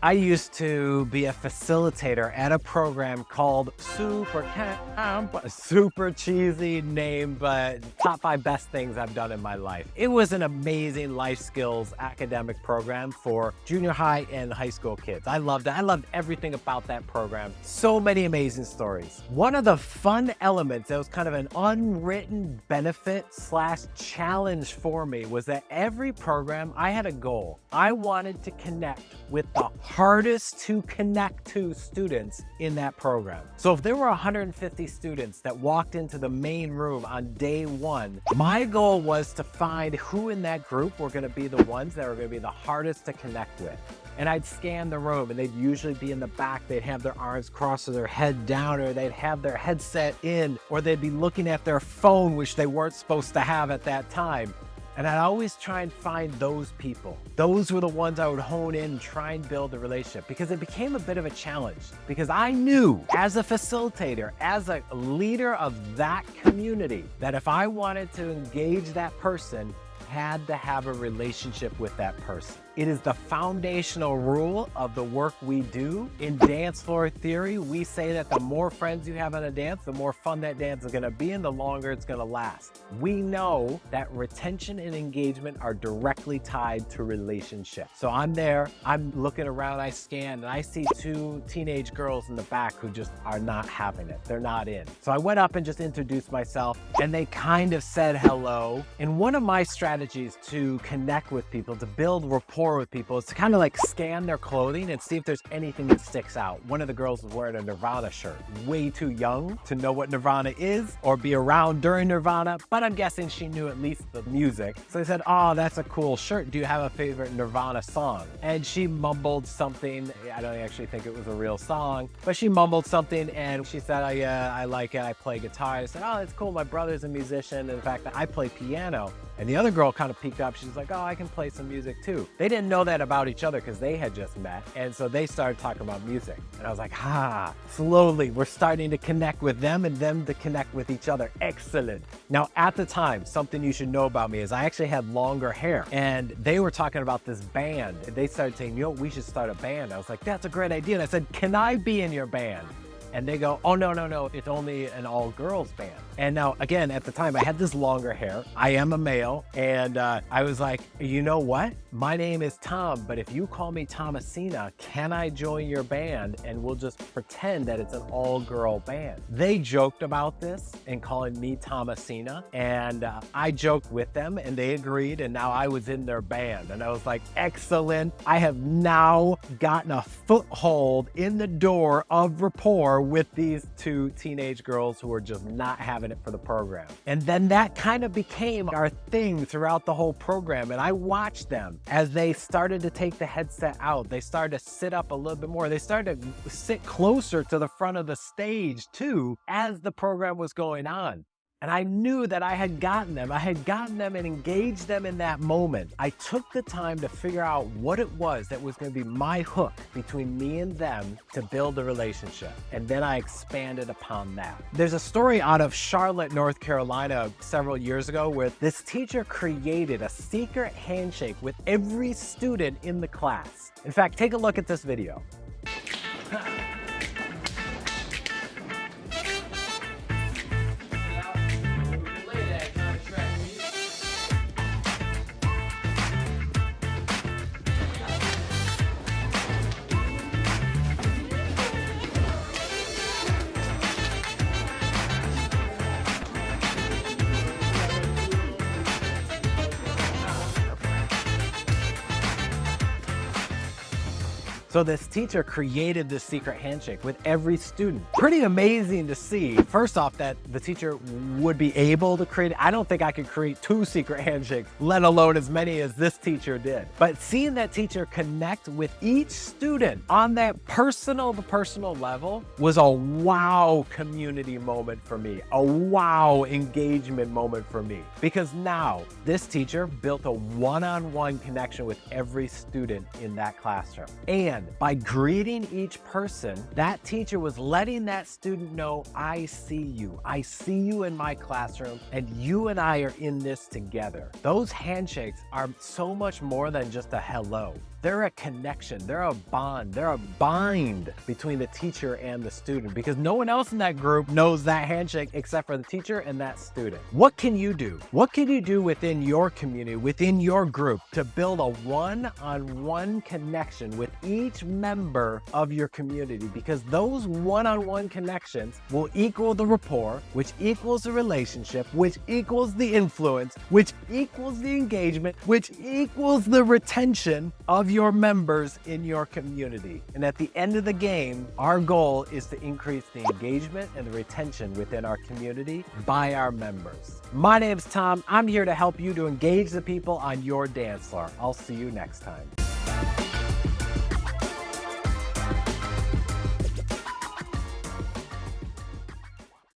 I used to be a facilitator at a program called Super Camp, a super cheesy name, but top 5 best things I've done in my life. It was an amazing life skills academic program for junior high and high school kids. I loved it. I loved everything about that program. So many amazing stories. One of the fun elements that was kind of an unwritten benefit / challenge for me was that every program, I had a goal. I wanted to connect with the hardest to connect to students in that program. So if there were 150 students that walked into the main room on day 1, my goal was to find who in that group were going to be the ones that were going to be the hardest to connect with. And I'd scan the room, and they'd usually be in the back. They'd have their arms crossed or their head down, or they'd have their headset in, or they'd be looking at their phone, which they weren't supposed to have at that time. And I'd always try and find those people. Those were the ones I would hone in and try and build a relationship, because it became a bit of a challenge, because I knew as a facilitator, as a leader of that community, that if I wanted to engage that person, I had to have a relationship with that person. It is the foundational rule of the work we do. In dance floor theory, we say that the more friends you have on a dance, the more fun that dance is gonna be and the longer it's gonna last. We know that retention and engagement are directly tied to relationships. So I'm there, I'm looking around, I scan, and I see 2 teenage girls in the back who just are not having it. They're not in. So I went up and just introduced myself, and they kind of said hello. And one of my strategies to connect with people, to build rapport with people, is to kind of like scan their clothing and see if there's anything that sticks out. One of the girls was wearing a Nirvana shirt. Way too young to know what Nirvana is or be around during Nirvana, but I'm guessing she knew at least the music. So I said, "Oh, that's a cool shirt. Do you have a favorite Nirvana song?" And she mumbled something. I don't actually think it was a real song, but she mumbled something, and she said, "Oh yeah, I like it. I play guitar." I said, "Oh, that's cool. My brother's a musician. In fact, I play piano." And the other girl kind of peeked up. She's like, "Oh, I can play some music too." They didn't know that about each other because they had just met. And so they started talking about music. And I was like, slowly we're starting to connect with them and them to connect with each other. Excellent. Now, at the time, something you should know about me is I actually had longer hair, and they were talking about this band. And they started saying, we should start a band. I was like, that's a great idea. And I said, "Can I be in your band?" And they go, "Oh, no, it's only an all-girls band." And now, again, at the time, I had this longer hair. I am a male. And I was like, "You know what? My name is Tom, but if you call me Thomasina, can I join your band? And we'll just pretend that it's an all-girl band." They joked about this and calling me Thomasina. And I joked with them, and they agreed. And now I was in their band. And I was like, excellent. I have now gotten a foothold in the door of Rapport with these 2 teenage girls who were just not having it for the program. And then that kind of became our thing throughout the whole program. And I watched them as they started to take the headset out. They started to sit up a little bit more. They started to sit closer to the front of the stage too as the program was going on. And I knew that I had gotten them. I had gotten them and engaged them in that moment. I took the time to figure out what it was that was going to be my hook between me and them to build a relationship. And then I expanded upon that. There's a story out of Charlotte, North Carolina several years ago where this teacher created a secret handshake with every student in the class. In fact, take a look at this video. So this teacher created this secret handshake with every student. Pretty amazing to see. First off, that the teacher would be able to create it. I don't think I could create 2 secret handshakes, let alone as many as this teacher did. But seeing that teacher connect with each student on that personal-to-personal level was a wow community moment for me, a wow engagement moment for me. Because now this teacher built a one-on-one connection with every student in that classroom. And fun. By greeting each person, that teacher was letting that student know, I see you. I see you in my classroom, and you and I are in this together. Those handshakes are so much more than just a hello. They're a connection, they're a bond, they're a bind between the teacher and the student, because no one else in that group knows that handshake except for the teacher and that student. What can you do? What can you do within your community, within your group, to build a one-on-one connection with each member of your community? Because those one-on-one connections will equal the rapport, which equals the relationship, which equals the influence, which equals the engagement, which equals the retention of your members in your community. And at the end of the game, our goal is to increase the engagement and the retention within our community by our members. My name's Tom. I'm here to help you to engage the people on your dance floor. I'll see you next time.